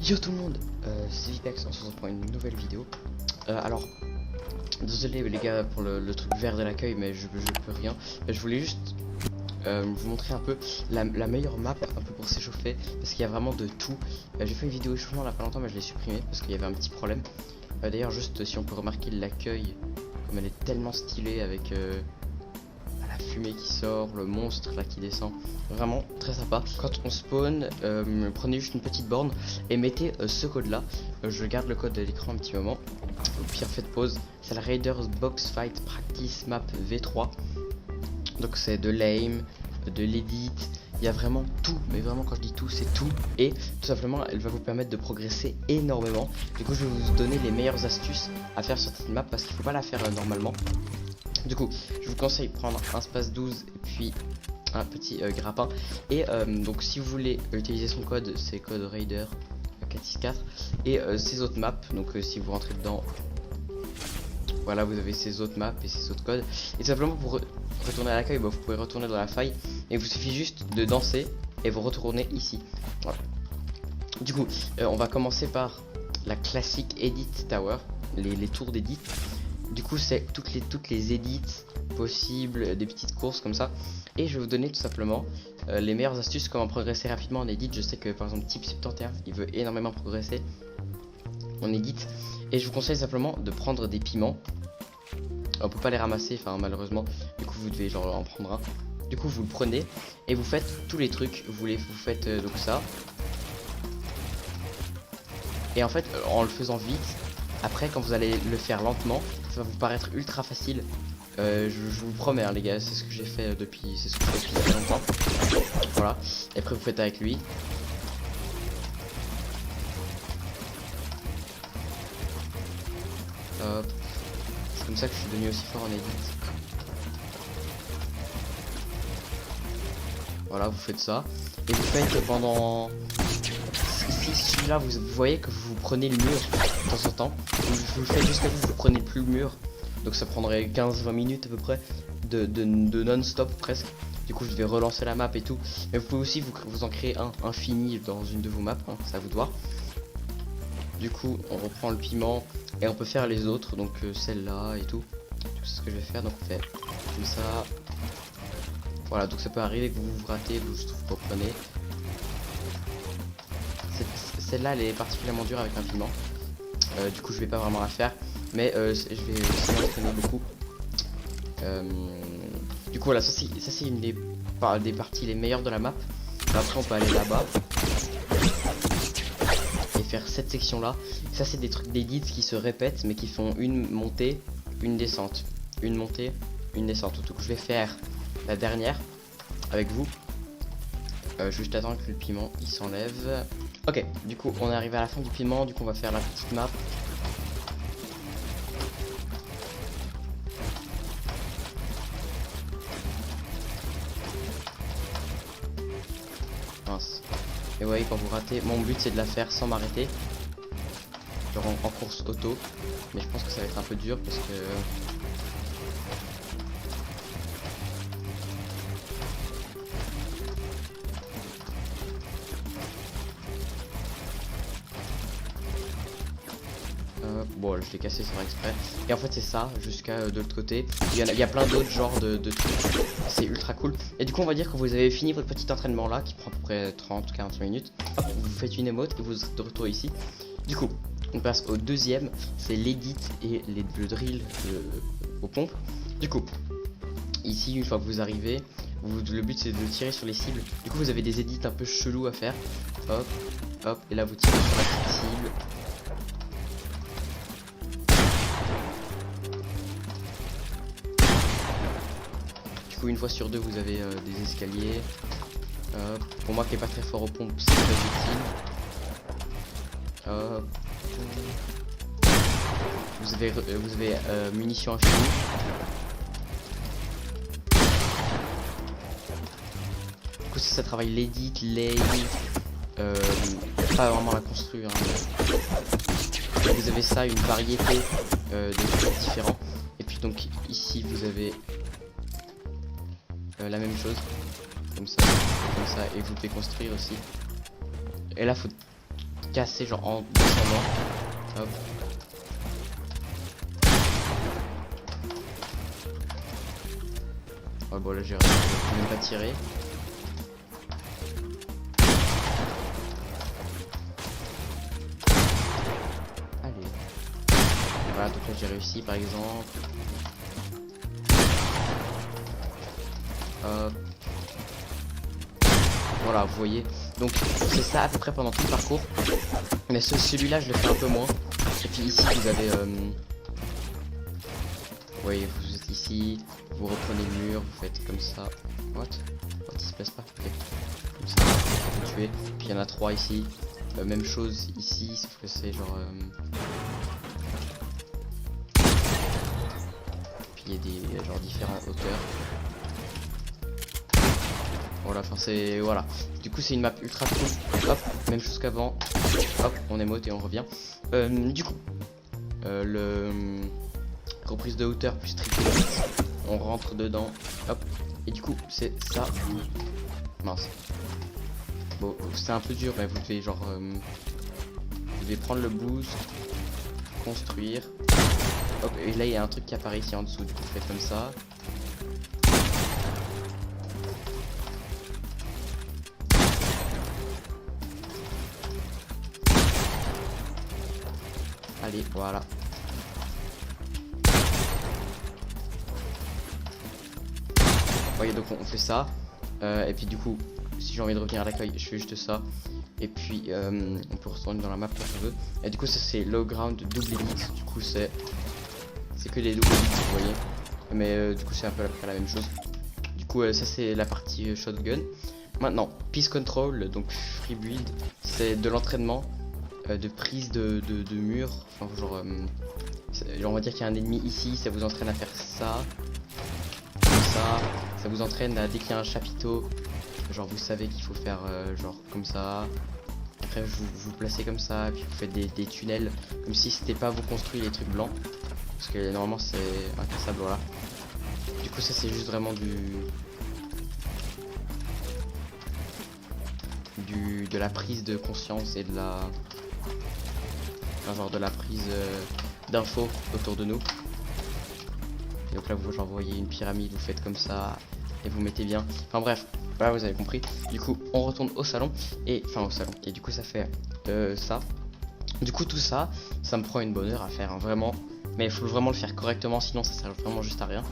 Yo tout le monde, c'est Vipex, on se retrouve pour une nouvelle vidéo. Alors, désolé les gars pour le truc vert de l'accueil, mais je peux rien. Je voulais juste vous montrer un peu la meilleure map, un peu pour s'échauffer, parce qu'il y a vraiment de tout. J'ai fait une vidéo échauffement il y a pas longtemps, mais je l'ai supprimée parce qu'il y avait un petit problème. D'ailleurs, juste si on peut remarquer l'accueil, comme elle est tellement stylée avec la fumée qui sort, le monstre là qui descend, vraiment très sympa. Quand on spawn, prenez juste une petite borne et mettez ce code là. Je garde le code de l'écran un petit moment. Au pire, faites pause. C'est la Raiders Box Fight Practice Map V3. Donc c'est de l'aim, de l'edit, il y a vraiment tout, mais vraiment quand je dis tout, c'est tout. Et tout simplement, elle va vous permettre de progresser énormément. Du coup, je vais vous donner les meilleures astuces à faire sur cette map parce qu'il faut pas la faire normalement. Du coup, je vous conseille de prendre un space 12 et puis un petit grappin. Et donc si vous voulez utiliser son code, c'est code Raider 464 et ces autres maps. Donc si vous rentrez dedans, voilà, vous avez ces autres maps et ces autres codes. Et simplement pour retourner à l'accueil, vous pouvez retourner dans la faille et il vous suffit juste de danser et vous retournez ici. Voilà. Du coup, on va commencer par la classique Edit Tower, les tours d'edit. Du coup, c'est toutes les edits possibles, des petites courses comme ça. Et je vais vous donner tout simplement les meilleures astuces comment progresser rapidement en edit. Je sais que par exemple Type 71, il veut énormément progresser en edit. Et je vous conseille simplement de prendre des piments. On peut pas les ramasser, enfin malheureusement. Du coup, vous devez genre en prendre un. Du coup, vous le prenez et vous faites tous les trucs. Vous faites donc ça. Et en fait, en le faisant vite, après quand vous allez le faire lentement, ça va vous paraître ultra facile. Je vous promets hein, les gars, c'est ce que j'ai fait depuis, c'est ce que je fais depuis très longtemps. Voilà. Et après vous faites avec lui. Hop. C'est comme ça que je suis devenu aussi fort en edit. Voilà, vous faites ça. Et vous faites pendant... Si celui-là, vous voyez que vous prenez le mur de temps en temps. Vous le faites jusqu'à ce que vous prenez plus le mur. Donc ça prendrait 15-20 minutes à peu près de non-stop presque. Du coup je vais relancer la map et tout. Mais vous pouvez aussi vous en créer un infini dans une de vos maps, hein, ça à vous de voir. Du coup on reprend le piment et on peut faire les autres, donc celle-là et tout. C'est ce que je vais faire, donc on fait comme ça. Voilà, donc ça peut arriver que vous ratez, vous reprenez. Celle-là elle est particulièrement dure avec un piment. Du coup je vais pas vraiment la faire. Mais je vais aussi m'entraîner beaucoup. Du coup voilà, ça c'est une des parties les meilleures de la map. Après on peut aller là-bas et faire cette section là. Ça c'est des trucs d'edit qui se répètent mais qui font une montée, une descente, une montée, une descente. Du coup je vais faire la dernière avec vous. Juste attendre que le piment il s'enlève. Ok, du coup on est arrivé à la fin du piment. Du coup on va faire la petite map. Et ouais, quand vous ratez, mon but c'est de la faire sans m'arrêter, genre en course auto, mais je pense que ça va être un peu dur parce que bon, je l'ai cassé sans exprès. Et en fait c'est ça jusqu'à de l'autre côté. Il y a plein d'autres genres de trucs. C'est ultra cool. Et du coup on va dire que vous avez fini votre petit entraînement là qui prend à peu près 30-40 minutes. Hop, vous faites une émote et vous êtes de retour ici. Du coup on passe au deuxième. C'est l'edit et le drill aux pompes. Du coup ici une fois que vous arrivez, le but c'est de tirer sur les cibles. Du coup vous avez des edits un peu chelous à faire. Hop, hop, et là vous tirez sur la petite cible. Une fois sur deux vous avez des escaliers. Pour moi qui est pas très fort aux pompes, c'est très utile. Vous avez munitions infinies. Du coup ça travaille l'edit, l'aim, pas vraiment la construire. Hein, mais... Vous avez ça, une variété de trucs différents. Et puis donc ici vous avez la même chose, comme ça, et vous pouvez construire aussi. Et là faut casser genre en descendant. Hop. Ouais bon là j'ai même pas tiré. Allez. Voilà donc là j'ai réussi par exemple. Hop. Voilà vous voyez. Donc c'est ça à peu près pendant tout le parcours. Mais celui-là je le fais un peu moins. Et puis ici vous avez vous voyez vous êtes ici, vous reprenez le mur, vous faites comme ça. What il se passe pas. Okay. Comme ça, vous tuez. Puis il y en a 3 ici. Même chose ici, sauf que c'est genre puis il y a des genre différentes hauteurs. Voilà, enfin c'est voilà. Du coup c'est une map ultra cool. Hop, même chose qu'avant. Hop, on émote et on revient. Du coup, le reprise de hauteur plus triple. On rentre dedans. Hop. Et du coup c'est ça. Mince. Bon, c'est un peu dur, mais vous devez genre vous devez prendre le boost, construire. Hop, et là il y a un truc qui apparaît ici en dessous. Du coup vous faites comme ça. Allez, voilà. Voyez, donc on fait ça. Et puis du coup, si j'ai envie de revenir à l'accueil, je fais juste ça. Et puis on peut retourner dans la map quand on veut. Et du coup, ça c'est low ground double elite. Du coup, c'est que des double elites, vous voyez. Mais du coup, c'est un peu la même chose. Du coup, ça c'est la partie shotgun. Maintenant, peace control, donc free build, c'est de l'entraînement. De prise de mur, enfin genre on va dire qu'il y a un ennemi ici, ça vous entraîne à faire ça, comme ça vous entraîne à dès qu'il y a un chapiteau, genre vous savez qu'il faut faire genre comme ça, après vous placez comme ça, et puis vous faites des tunnels, comme si c'était pas vous construire les trucs blancs, parce que normalement c'est incassable, voilà. Du coup ça c'est juste vraiment de la prise de conscience et de la genre de la prise d'infos autour de nous. Et donc là vous genre voyez une pyramide, vous faites comme ça et vous mettez bien. Enfin bref, voilà vous avez compris. Du coup on retourne au salon et et du coup ça fait ça. Du coup tout ça, ça me prend une bonne heure à faire hein, vraiment. Mais il faut vraiment le faire correctement, sinon ça sert vraiment juste à rien.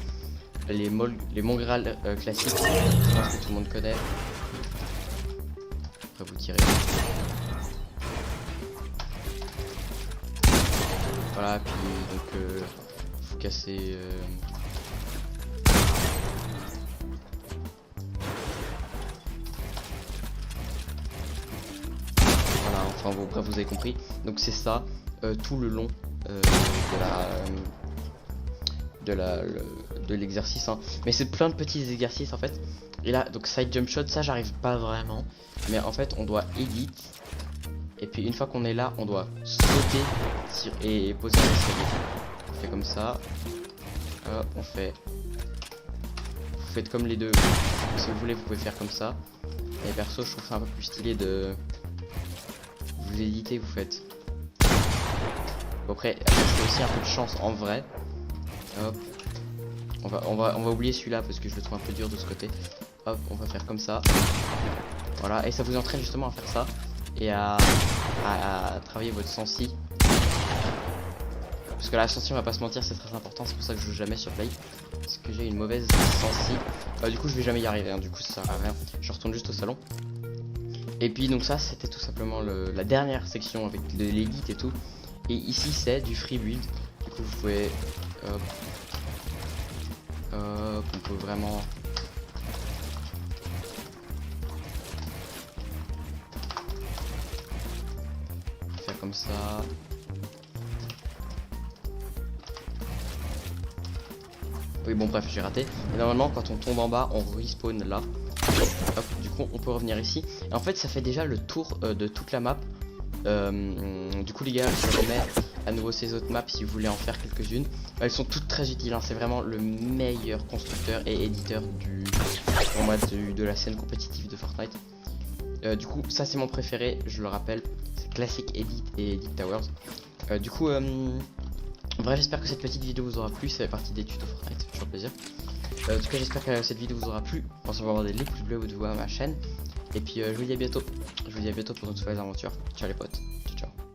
Les Mongral classiques, je pense que tout le monde connaît. Après vous tirez. Voilà, puis donc faut casser voilà, enfin bon, bref vous avez compris. Donc c'est ça tout le long de l'exercice hein. Mais c'est plein de petits exercices en fait. Et là donc side jump shot, ça j'arrive pas vraiment. Mais en fait on doit edit. Et puis une fois qu'on est là, on doit sauter et poser un escalier. On fait comme ça. On fait. Vous faites comme les deux. Si vous voulez, vous pouvez faire comme ça. Et perso, je trouve ça un peu plus stylé de. Vous éditez, vous faites. Bon, après c'est aussi un peu de chance en vrai. Hop. On va oublier celui-là parce que je le trouve un peu dur de ce côté. Hop, on va faire comme ça. Voilà, et ça vous entraîne justement à faire ça. Et à travailler votre sensi. Parce que la sensi, on va pas se mentir, c'est très important. C'est pour ça que je joue jamais sur play. Parce que j'ai une mauvaise sensi. Du coup je vais jamais y arriver hein. Du coup ça sert à rien. Je retourne juste au salon. Et puis donc ça c'était tout simplement la dernière section avec l'élite et tout. Et ici c'est du free build. Du coup vous pouvez on peut vraiment faire comme ça. Oui bon bref j'ai raté. Et normalement quand on tombe en bas on respawn là. Hop, du coup on peut revenir ici. Et en fait ça fait déjà le tour de toute la map. Du coup les gars je remets à nouveau ces autres maps si vous voulez en faire quelques-unes. Elles sont toutes très utiles hein. C'est vraiment le meilleur constructeur et éditeur pour moi de la scène compétitive de Fortnite. Du coup ça c'est mon préféré, je le rappelle, c'est classique Edit et Edit Towers. Du coup, bref, j'espère que cette petite vidéo vous aura plu. Ça fait partie des tutos Fortnite, ça fait toujours plaisir. En tout cas, j'espère que cette vidéo vous aura plu. Pensez à avoir des pouces bleus ou de vous à ma chaîne. Et puis, je vous dis à bientôt. Je vous dis à bientôt pour de nouvelles aventures. Ciao les potes. Ciao, ciao.